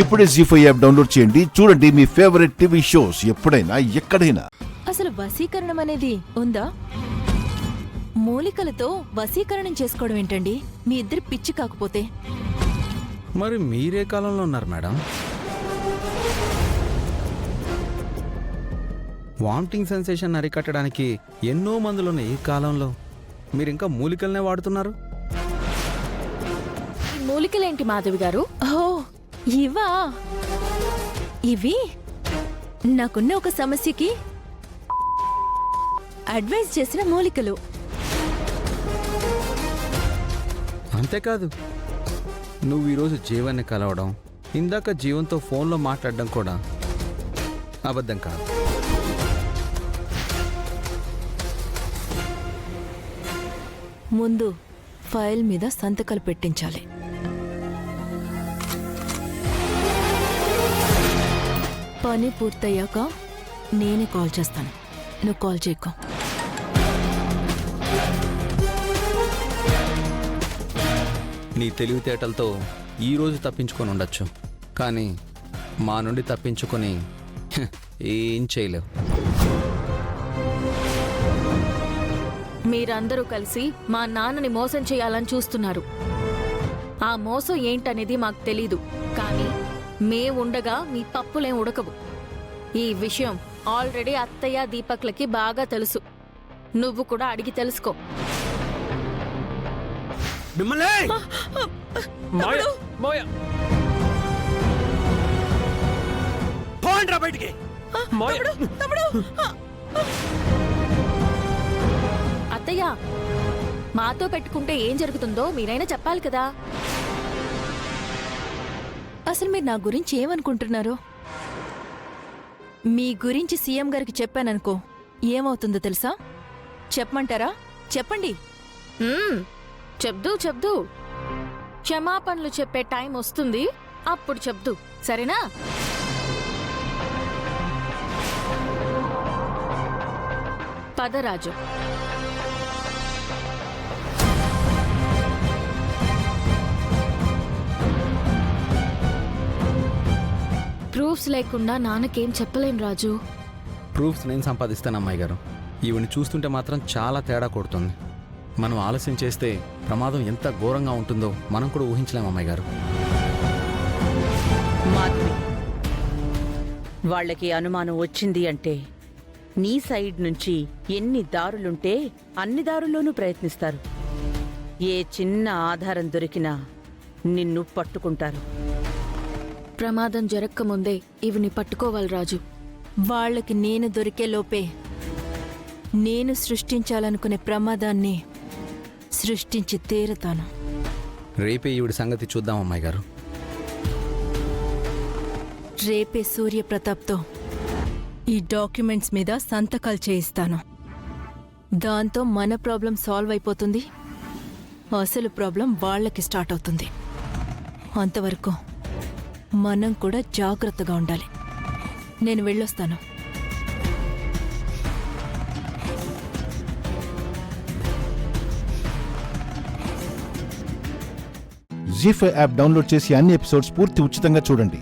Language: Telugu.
ఇప్పుడే జీ5 యాప్ డౌన్లోడ్ చేయండి. చూడండి మీ ఫేవరెట్ టీవీ షోస్ ఎప్పుడైనా ఎక్కడైనా. అసలు వశీకరణం అనేది ఉందా? మూలికలతో వశీకరణం చేసుకోవడం ఏంటండి? మీ ఇద్దరు పిచ్చి కాకపోతే. మరి మీరే కాలంలో ఉన్నారు మేడం? వామిటింగ్ సెన్సేషన్ అరికట్టడానికి ఎన్నో మందులున్న ఈ కాలంలో మీరు ఇంకా మూలికలనే వాడుతున్నారు. మూలికలేంటి మాధవి గారు? ఓ ఇవా? ఇవి నాకున్న ఒక సమస్యకి అడ్వైజ్ చేసిన మూలికలు. అంతేకాదు, నువ్వు ఈరోజు జీవాన్ని కలవడం, ఇందాక జీవంతో ఫోన్లో మాట్లాడడం కూడా అబద్ధం కాదు. ముందు ఫైల్ మీద సంతకాలు పెట్టించాలి. పని పూర్తయ్యాక నేనే కాల్ చేస్తాను, నువ్వు కాల్ చేయకు. నీ తెలివితేటలతో ఈరోజు తప్పించుకొని ఉండొచ్చు, కానీ మా నుండి తప్పించుకొని ఏం చేయలేవు. మీరందరూ కలిసి మా నాన్నని మోసం చేయాలని చూస్తున్నారు. ఆ మోసం ఏంటనేది మాకు తెలీదు, కానీ మేముండగా మీ పప్పులేం ఉడకవు. ఈ విషయం ఆల్రెడీ అత్తయ్య దీపక్లకి బాగా తెలుసు. నువ్వు కూడా అడిగి తెలుసుకో. అత్తయ్య, మాతో పెట్టుకుంటే ఏం జరుగుతుందో మీరైనా చెప్పాలి కదా. అసలు మీరు నా గురించి ఏమనుకుంటున్నారు? మీ గురించి సీఎం గారికి చెప్పాననుకో ఏమవుతుందో తెలుసా? చెప్పమంటారా? చెప్పండి. చెప్దు క్షమాపణలు చెప్పే టైం వస్తుంది, అప్పుడు చెప్దు, సరేనా? పదరాజు. ప్రూఫ్స్ లేకుండా నాన్నకేం చెప్పలేం రాజు. ప్రూఫ్స్ నేను సంపాదిస్తాను అమ్మాయి గారు. ఈవిని చూస్తుంటే మాత్రం చాలా తేడా కొడుతుంది. మనం ఆలస్యం చేస్తే ప్రమాదం ఎంత ఘోరంగా ఉంటుందో మనం కూడా ఊహించలేం అమ్మాయి గారు. మాధవి, వాళ్ళకి అనుమానం వచ్చింది అంటే నీ సైడ్ నుంచి ఎన్ని దారులుంటే అన్ని దారుల్లోనూ ప్రయత్నిస్తారు. ఏ చిన్న ఆధారం దొరికినా నిన్ను పట్టుకుంటారు. ప్రమాదం జరక్కముందే ఇవిని పట్టుకోవాలి రాజు. వాళ్ళకి నేను దొరికే లోపే నేను సృష్టించాలనుకునే ప్రమాదాన్ని సృష్టించి తీరుతాను. రేపే ఈవిడి సంగతి చూద్దాం అమ్మాయి గారు. రేపే సూర్యప్రతాప్తో ఈ డాక్యుమెంట్స్ మీద సంతకాలు చేయిస్తాను. దాంతో మన ప్రాబ్లం సాల్వ్ అయిపోతుంది, అసలు ప్రాబ్లం వాళ్ళకి స్టార్ట్ అవుతుంది. అంతవరకు మనం కూడా జాగ్రత్తగా ఉండాలి. నేను వెళ్ళొస్తాను. జీ5 యాప్ డౌన్లోడ్ చేసి అన్ని ఎపిసోడ్స్ పూర్తి ఉచితంగా చూడండి.